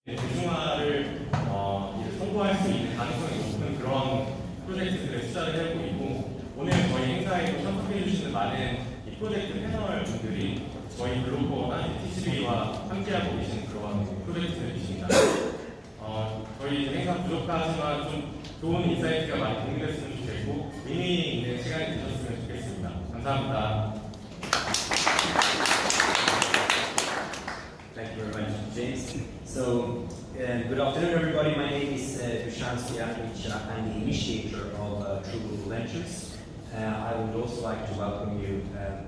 대중화를 이제 통보할 수 있는 가능성이 높은 그런 프로젝트들에 투자를 해오고 있고, 오늘 저희 행사에도 참석해 주시는 많은 이 프로젝트 패널 분들이 저희 글로벌 TCB와 함께하고 계시는 그런 프로젝트들이십니다. 저희 행사 부족하지만 좀 좋은 인사이트가 많이 공유됐으면 좋겠고 의미 있는 시간이 되셨으면 좋겠습니다. 감사합니다. Thank you very much, James. So, good afternoon, everybody. My name is Dusan, I'm the initiator of True Ventures. I would also like to welcome you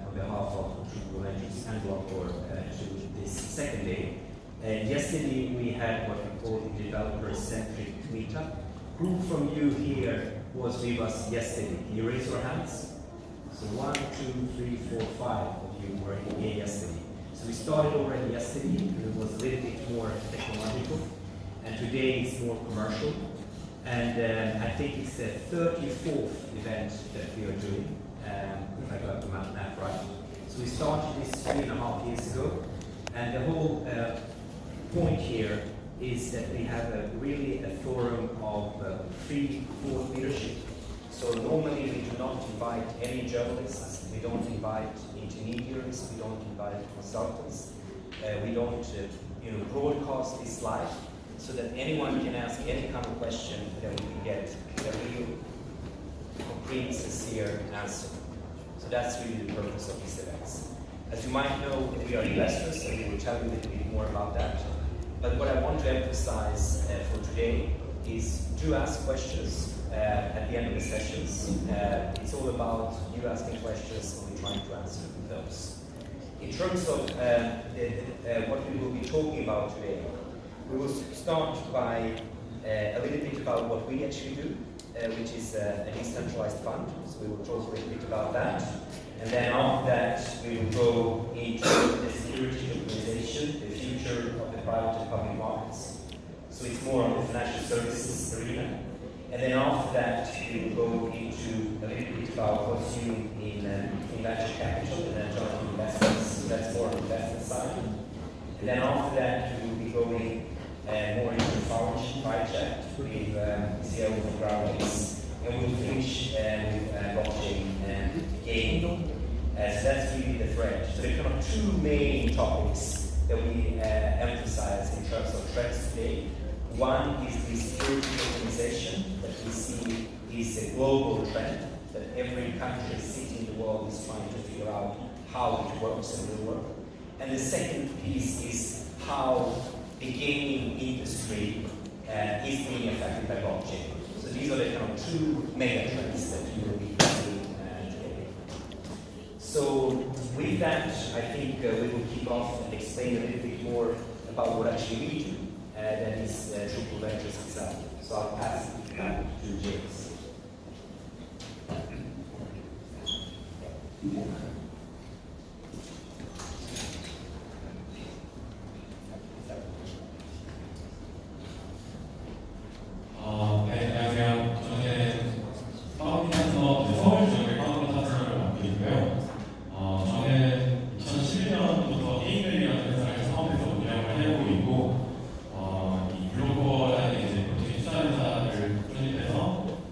on behalf of True Ventures and Global to this second day. Yesterday we had what we call the developer-centric meetup. Who from you here was with us yesterday? Can you raise your hands? So 1, 2, 3, 4, 5 of you were here yesterday. So we started already yesterday, and it was a little bit more technological, and today it's more commercial. And I think it's the 34th event that we are doing, if I got the math right. So we started this 3.5 years ago, and the whole point here is that we have really a forum of free thought leadership. So normally we do not invite any journalists, we don't invite intermediaries, we don't invite consultants, we don't broadcast this live, so that anyone can ask any kind of question that we can get a real, concrete, sincere answer. So that's really the purpose of these events. As you might know, we are investors, and we will tell you a little bit more about that. But what I want to emphasize for today is do ask questions at the end of the sessions. It's all about you asking questions and we trying to answer those. In terms of what we will be talking about today, we will start by a little bit about what we actually do, which is a decentralized fund. So we will talk a little bit about that. And then after that, we will go into the security organization, the future of the private and public markets. So it's more on the financial services arena. And then after that, we will go into a little bit about what's new in venture capital and then joint investments. So that's more on the investment side. And then after that, we will be going more into fire chat with CEO of Groundbase. And we'll finish with blockchain and gaming. So that's really the thread. So there are kind of two main topics that we emphasize in terms of trends today. One is the security organization that we see is a global trend, that every country, city in the world is trying to figure out how it works and will work. And the second piece is how the gaming industry is being affected by blockchain. So these are the kind of two mega trends that you will be seeing today. So with that, I think we will kick off and explain a little bit more about what actually we do. That is True Ventures itself. So I'll pass it back to James. 안녕하세요. 저는 파워피에서 서울 지역의 파워 사업을 맡고 있고요. 저는 2011년부터 게임벨이라는 회사를 사업해서 운영을 해오고 있고, 이 글로벌한 이제 프로젝트 투자 회사를 설립해서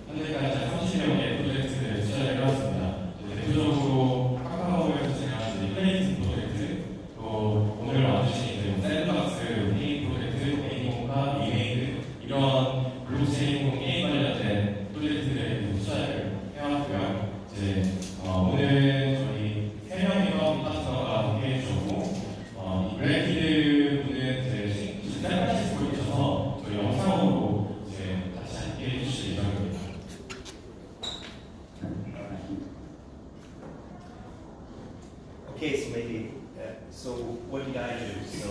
현재까지 한 30여 개의 프로젝트를 투자를 해왔습니다. 대표적으로 카카오에서 진행하는 플레이팅 프로젝트, 또 오늘 와주신 샌드박스 게임 프로젝트, 게이밍과 이메일 이런 블록체인 게임 관련된 프로젝트들에 투자를 해왔고요. 오늘 저희 3명의 파트너가 함께 해주셨고, 이 블랙키드 분은 짧게 쓰고 있어서 저희 영상으로 같이 함께 해주실 예정입니다. Okay, so maybe, so what did I do? So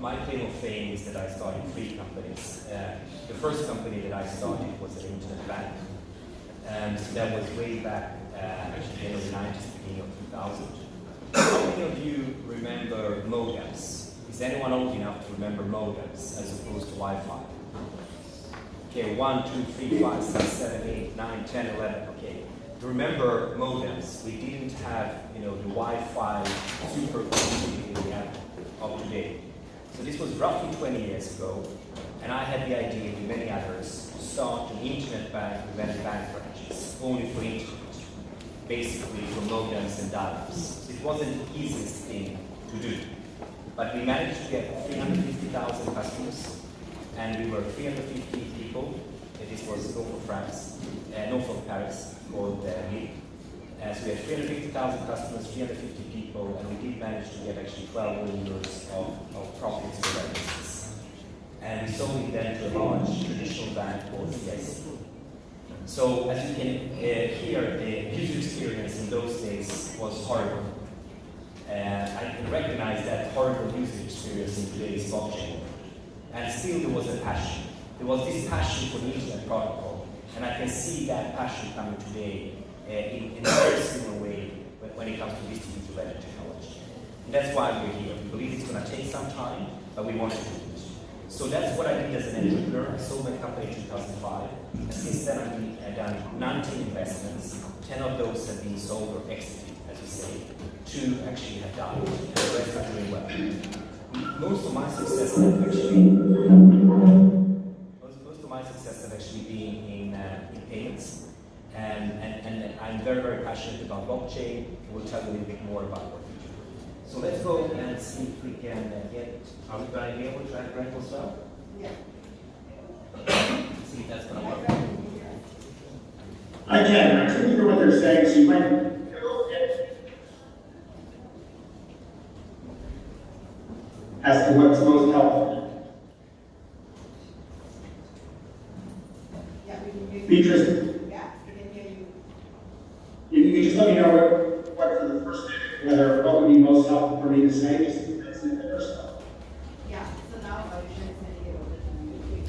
my claim of fame is that I started 3 companies. The first company that I started was an internet bank. So that was way back actually the end of the 90s, beginning of 2000. How many of you remember modems? Is anyone old enough to remember modems as opposed to Wi-Fi? Okay, 1, 2, 3, 5, 6, 7, 8, 9, 10, 11. Okay. Remember modems. We didn't have, the Wi-Fi supercomputing we have of today. So this was roughly 20 years ago, and I had the idea with many others to start an internet bank with many bank branches, only for internet, basically for modems and dial-ups. So it wasn't the easiest thing to do. But we managed to get 350,000 customers, and we were 350 people. This was north of France, north of Paris, called Lille. So we had 350,000 customers, 350 people, and we did manage to get actually 12 million euros of profits for that business. And we sold it then to a large traditional bank called CS. So as you can hear, the user experience in those days was horrible. I can recognize that horrible user experience in today's blockchain. And still there was a passion. There was this passion for the internet protocol. And I can see that passion coming today in a very similar way when it comes to distributed ledger technology. And that's why we're here. We believe it's going to take some time, but we want to do it. So that's what I did as an entrepreneur. I sold my company in 2005. And since then I've done 19 investments. 10 of those have been sold or exited, as we say. 2 actually have died, and the rest are doing well. Most of my success have actually been in payments. And I'm very, very passionate about blockchain. We'll tell you a little bit more about what we do. So let's go and see if we can are we going to be able to add rank as well? Yeah. See if that's going to work. I can. I couldn't hear what they're saying, so you might. As to what's most helpful. Yeah, we can hear you. Beatrice, Yeah, we can hear you. if you could just let me know what for the first minute, what would be most helpful for me to say, just that's the first one. Yeah, so now I should send it over to you.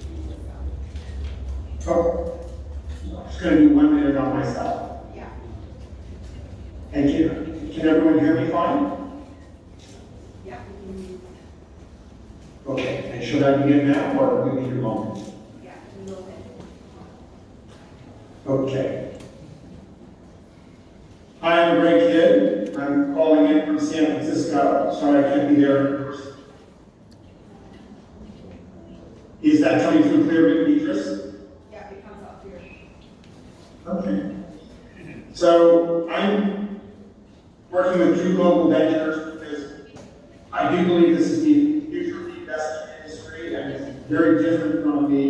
Oh, I'm just going to do 1 minute on myself. Yeah. And can everyone hear me fine? Yeah, we can hear you. Okay, and should I begin now, or do we need a moment? Yeah, we will then. Okay. Hi, I'm Greg Kidd. I'm calling in from San Francisco. Sorry I can't be there in person. Is that coming through clear, Beatrice? Yeah, it comes up here. Okay. So I'm working with True Global Ventures because I do believe this is the future of the investment industry, and it's very different from the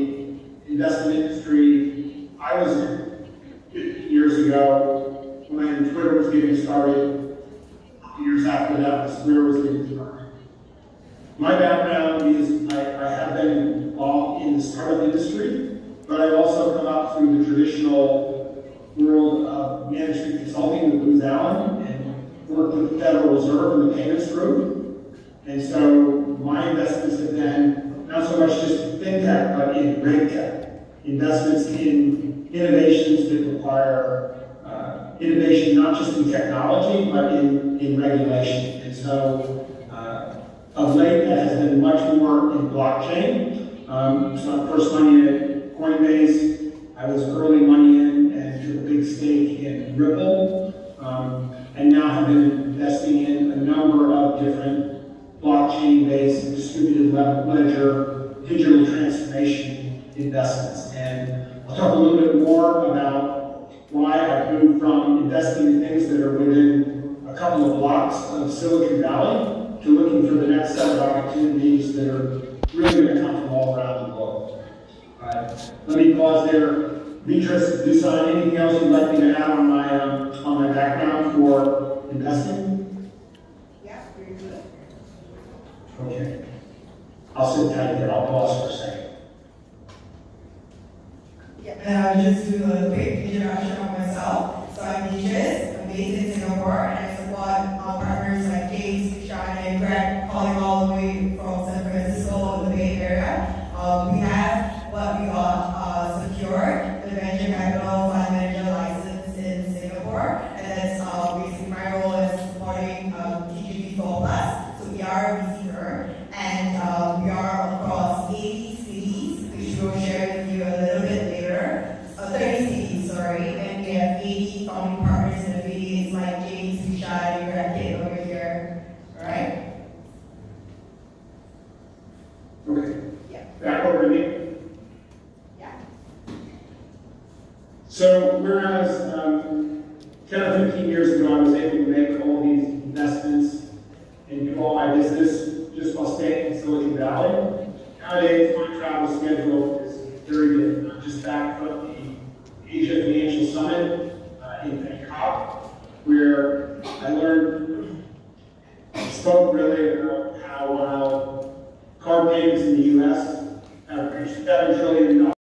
investment industry I was in 15 years ago when Twitter was getting started. Years after that, the Square was getting started. My background is I have been involved in the startup industry, but I've also come up through the traditional world of management consulting with Booz Allen and worked with the Federal Reserve and the payments group. And so my investments have been not so much just in fintech, but in regtech, investments in innovations that require innovation not just in technology, but in regulation. And so of late, that has been much more in blockchain. So my first money in at Coinbase, I was early money in and took a big stake in Ripple, and now have been investing in a number of different blockchain-based distributed ledger digital transformation investments. And I'll talk a little bit more about why I moved from investing in things that are within a couple of blocks of Silicon Valley to looking for the next set of opportunities that are really going to come from all around the globe. Let me pause there. Beatrice, dusan, anything else you'd like me to add on my background for investing? Yeah, very good. Okay. I'll sit tight there. I'll pause for a second. And I'll just do a quick introduction of myself. So I'm Beatrice, I'm based in Singapore, and I support partners like James, Sean, and Greg, calling all the way from San Francisco, the Bay Area. We have what we got secured, the venture capital fund manager license in Singapore, and that's basically my role is supporting TGB 4+. So we are a receiver, and we are across 80 cities, which we'll share with you a little bit later. 30 cities, sorry, and we have 80 founding partners and affiliates like James, Bishai, Greg, Back over to me. Yeah. So whereas 10 or 15 years ago I was able to make all these investments and do all my business just while staying in Silicon Valley, nowadays my travel schedule is very good. I'm just back from the Asia Financial Summit in Bangkok, where I learned, spoke really about how card payments in the US have reached $7 trillion